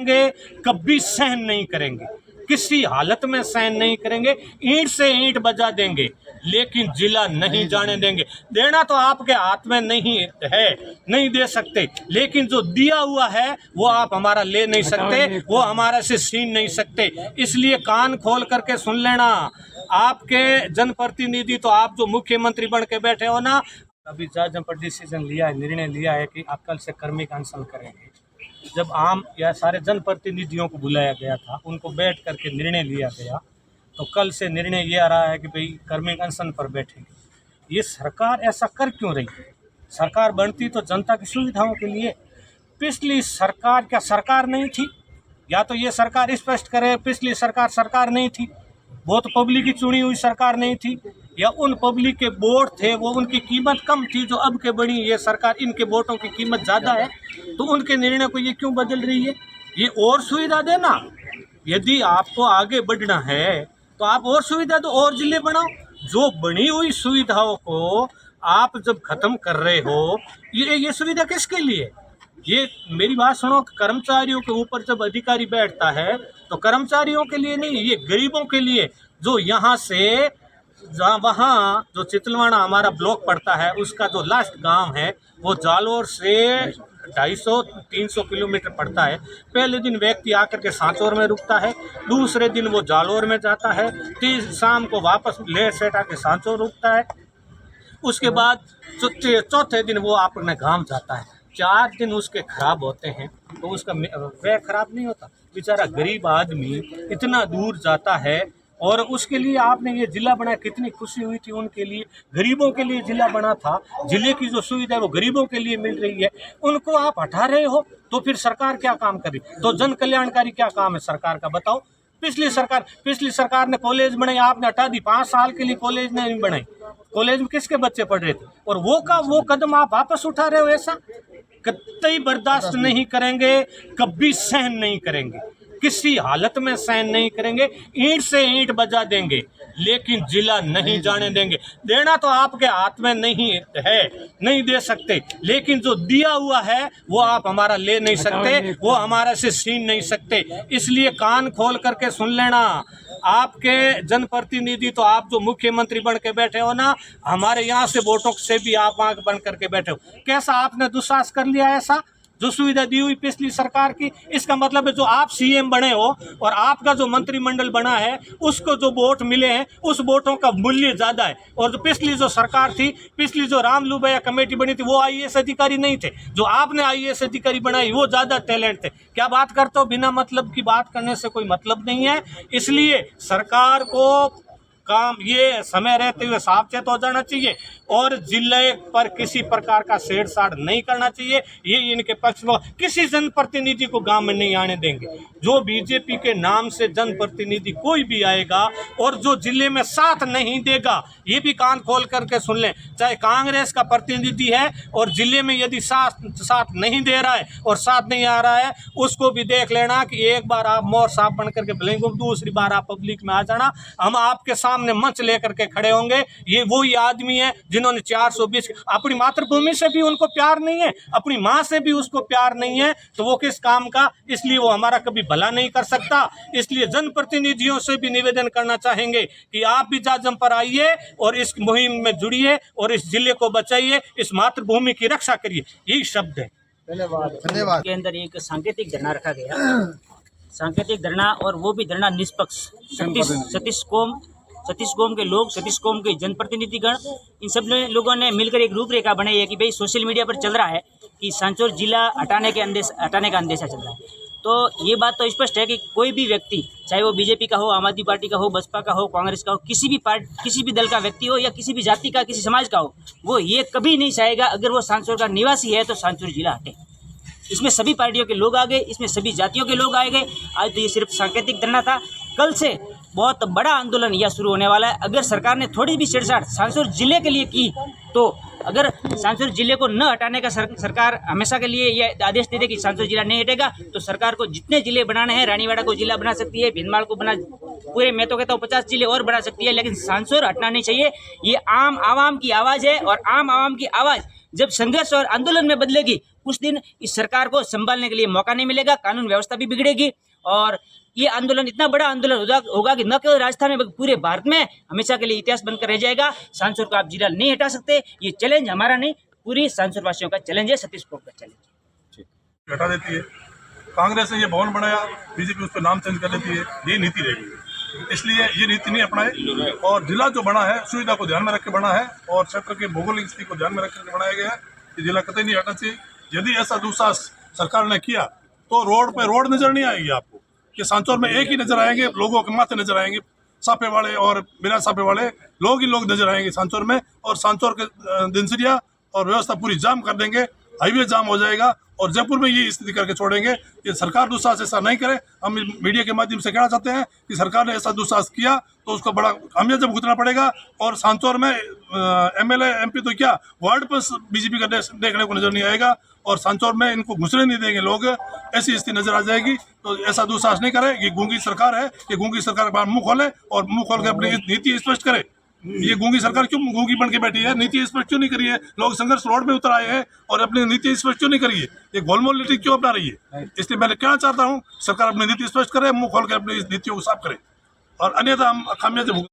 करेंगे, कभी सहन नहीं करेंगे, किसी हालत में सहन नहीं करेंगे। ईंट से ईंट बजा देंगे, लेकिन जिला नहीं जाने देंगे। देना तो आपके हाथ में नहीं है, नहीं दे सकते, लेकिन जो दिया हुआ है वो आप हमारा ले नहीं सकते, वो हमारा से छीन नहीं सकते। इसलिए कान खोल करके सुन लेना, आपके जनप्रतिनिधि तो आप जो मुख्यमंत्री बन के बैठे हो ना, अभी जज पर डिसीजन लिया है, निर्णय लिया है कि आप कल से कर्मिक अनशन करेंगे। जब आम या सारे जनप्रतिनिधियों को बुलाया गया था, उनको बैठ करके निर्णय लिया गया, तो कल से निर्णय ये आ रहा है कि भाई कर्मिक अनशन पर बैठेंगे। ये सरकार ऐसा कर क्यों रही है? सरकार बनती तो जनता की सुविधाओं के लिए। पिछली सरकार क्या सरकार नहीं थी? या तो ये सरकार स्पष्ट करे पिछली सरकार सरकार नहीं थी, वो तो पब्लिक की चुनी हुई सरकार नहीं थी, या उन पब्लिक के वोट थे वो उनकी कीमत कम थी जो अब के बनी ये सरकार, इनके वोटों की कीमत ज़्यादा है, तो उनके निर्णय को ये क्यों बदल रही है? ये और सुविधा देना। यदि आपको आगे बढ़ना है तो आप और सुविधा दो, और जिले बनाओ। जो बनी हुई सुविधाओं को आप जब खत्म कर रहे हो, ये सुविधा किसके लिए? ये मेरी बात सुनो, कर्मचारियों के ऊपर जब अधिकारी बैठता है तो कर्मचारियों के लिए नहीं, ये गरीबों के लिए, जो यहाँ से वहाँ जो चितलवाड़ा हमारा ब्लॉक पड़ता है, उसका जो लास्ट गांव है वो जालोर से 250-300 किलोमीटर पड़ता है। पहले दिन व्यक्ति आकर के सांचौर में रुकता है, दूसरे दिन वो जालोर में जाता है, शाम को वापस लेट सेट आके सांचौर रुकता है, उसके बाद चौथे दिन वो अपने गांव जाता है। 4 दिन उसके खराब होते हैं तो उसका व्यय खराब नहीं होता? बेचारा गरीब आदमी इतना दूर जाता है, और उसके लिए आपने ये जिला बनाया, कितनी खुशी हुई थी उनके लिए। गरीबों के लिए जिला बना था, जिले की जो सुविधा है वो गरीबों के लिए मिल रही है, उनको आप हटा रहे हो, तो फिर सरकार क्या काम कर रही? तो जन कल्याणकारी क्या काम है सरकार का, बताओ। पिछली सरकार ने कॉलेज बनाई, आपने हटा दी। 5 साल के लिए कॉलेज नहीं बनाई। कॉलेज में किसके बच्चे पढ़ रहे थे? और वो कदम आप वापस उठा रहे हो। ऐसा कतई बर्दाश्त नहीं करेंगे, कभी सहन नहीं करेंगे, किसी हालत में सहन नहीं करेंगे। ईंट से ईंट बजा देंगे, लेकिन जिला नहीं जाने देंगे। देना तो आपके हाथ में नहीं है, नहीं दे सकते, लेकिन जो दिया हुआ है वो आप हमारा ले नहीं सकते, वो हमारा से छीन नहीं सकते। इसलिए कान खोल करके सुन लेना, आपके जनप्रतिनिधि तो आप जो मुख्यमंत्री बन के बैठे हो ना, हमारे यहाँ से वोटों से भी आप आंख बन करके बैठे हो। कैसा आपने दुस्साहस कर लिया? ऐसा जो सुविधा दी हुई पिछली सरकार की, इसका मतलब है जो आप सीएम बने हो और आपका जो मंत्रिमंडल बना है, उसको जो वोट मिले हैं उस वोटों का मूल्य ज़्यादा है। और जो पिछली जो सरकार थी, पिछली जो रामलुबैया कमेटी बनी थी, वो आईएएस अधिकारी नहीं थे, जो आपने आईएएस अधिकारी बनाई वो ज़्यादा टैलेंट थे। क्या बात करते हो? बिना मतलब की बात करने से कोई मतलब नहीं है। इसलिए सरकार को काम ये समय रहते हुए सावचेत हो जाना चाहिए, और जिले पर किसी प्रकार का छेड़छाड़ नहीं करना चाहिए। ये इनके पक्ष में, किसी जनप्रतिनिधि को गांव में नहीं आने देंगे। जो बीजेपी के नाम से जनप्रतिनिधि कोई भी आएगा और जो जिले में साथ नहीं देगा, ये भी कान खोल करके सुन लें, चाहे कांग्रेस का प्रतिनिधि है और जिले में यदि साथ नहीं दे रहा है और साथ नहीं आ रहा है, उसको भी देख लेना कि एक बार आप मोर साहब बन करके भलेंगे, दूसरी बार आप पब्लिक में आ जाना, हम आपके सामने मंच लेकर के खड़े होंगे। ये वही आदमी है जिन्होंने 420, अपनी मातृभूमि से भी उनको प्यार नहीं है, अपनी माँ से भी उसको प्यार नहीं है, तो वो किस काम का? इसलिए वो हमारा कभी भला नहीं कर सकता। इसलिए जनप्रतिनिधियों से भी निवेदन करना चाहेंगे कि आप भी जाजम पर आइए और इस मुहिम में जुड़िए और इस जिले को बचाइए, इस मातृभूमि की रक्षा करिए। यही शब्द है। धन्यवाद। के अंदर एक सांकेतिक धरना रखा गया, सांकेतिक धरना, और वो भी धरना निष्पक्ष। सतीश कौम के लोग, सतीश कौम के जनप्रतिनिधिगण, इन सब लोगों ने मिलकर एक रूपरेखा बनाई है कि भाई सोशल मीडिया पर चल रहा है कि सांचौर जिला हटाने का अंदेशा चल रहा है। तो ये बात तो स्पष्ट है कि कोई भी व्यक्ति, चाहे वो बीजेपी का हो, आम आदमी पार्टी का हो, बसपा का हो, कांग्रेस का हो, किसी भी दल का व्यक्ति हो या किसी भी जाति का, किसी समाज का हो, वो ये कभी नहीं चाहेगा अगर वो सांचौर का निवासी है तो सांचौर जिला हटे। इसमें सभी पार्टियों के लोग आ गए, इसमें सभी जातियों के लोग आए गए। आज तो ये सिर्फ सांकेतिक धरना था, कल से बहुत बड़ा आंदोलन यह शुरू होने वाला है। अगर सरकार ने थोड़ी भी छेड़छाड़ सांचौर जिले के लिए की, तो अगर सांचौर जिले को न हटाने का सरकार हमेशा के लिए यह आदेश दे दे कि सांचौर जिला नहीं हटेगा, तो सरकार को जितने जिले बनाने हैं, रानीवाड़ा को जिला बना सकती है, भीनमाल को पूरे, मैं तो कहता हूँ 50 जिले और बना सकती है, लेकिन सांचौर हटना नहीं चाहिए। ये आम आवाम की आवाज़ है, और आम आवाम की आवाज़ जब संघर्ष और आंदोलन में बदलेगी, कुछ दिन इस सरकार को संभालने के लिए मौका नहीं मिलेगा, कानून व्यवस्था भी बिगड़ेगी और ये आंदोलन इतना बड़ा आंदोलन होगा कि न केवल राजस्थान में बल्कि पूरे भारत में हमेशा के लिए इतिहास बनकर रह जाएगा। सांसौर को आप जिला नहीं हटा सकते। ये चैलेंज हमारा नहीं, पूरी सांसौर वासियों का चैलेंज है, सतीश कोप का चैलेंज। हटा देती है कांग्रेस ने, ये भवन बनाया, बीजेपी उस पर नाम चेंज कर देती है, ये नीति रहेगी। इसलिए ये नीति नहीं अपनाए और जिला जो बना है सुविधा को ध्यान में रख के बना है और क्षेत्र के भौगोलिक स्थिति को ध्यान में रख कर बनाया गया है। ये जिला कतई नहीं हटना चाहिए। यदि ऐसा दुस्साहस सरकार ने किया तो रोड पे रोड नजर नहीं आएगी आपको, कि सांचौर में एक ही नजर आएंगे, लोगों के माथे नजर आएंगे, साफे वाले और बिना साफे वाले लोग ही लोग नजर आएंगे सांचौर में। और सांचौर के दिनचर्या और व्यवस्था पूरी जाम कर देंगे, हाईवे जाम हो जाएगा और जयपुर में ये स्थिति करके छोड़ेंगे। ये सरकार दुस्साहस ऐसा नहीं करे। हम मीडिया के माध्यम से कहना चाहते हैं कि सरकार ने ऐसा दुस्साहस किया तो उसको बड़ा खामियाजा भुगतना पड़ेगा। और सांचौर में एमएलए एमपी तो क्या, वार्ड पर बीजेपी का देखने को नजर नहीं आएगा और सांचौर में इनको घुसने नहीं देंगे लोग, ऐसी स्थिति नजर आ जाएगी। तो ऐसा दुस्साहस नहीं करे। ये गूंगी सरकार है, ये गूंगी सरकार बाहर मुंह खोले और मुंह खोल के अपनी नीति स्पष्ट करे। ये गूंगी सरकार क्यों गूंगी बन के बैठी है, नीति स्पष्ट क्यों नहीं करी है? लोग संघर्ष रोड में उतर आए हैं और अपनी नीति स्पष्ट क्यों नहीं करी है? ये गोलमोल नीति क्यों अपना रही है? इसलिए मैं कहना चाहता हूँ सरकार अपनी नीति स्पष्ट करे, मुंह खोल के अपनी नीतियों को साफ करे और अन्यथा हम खामियाजा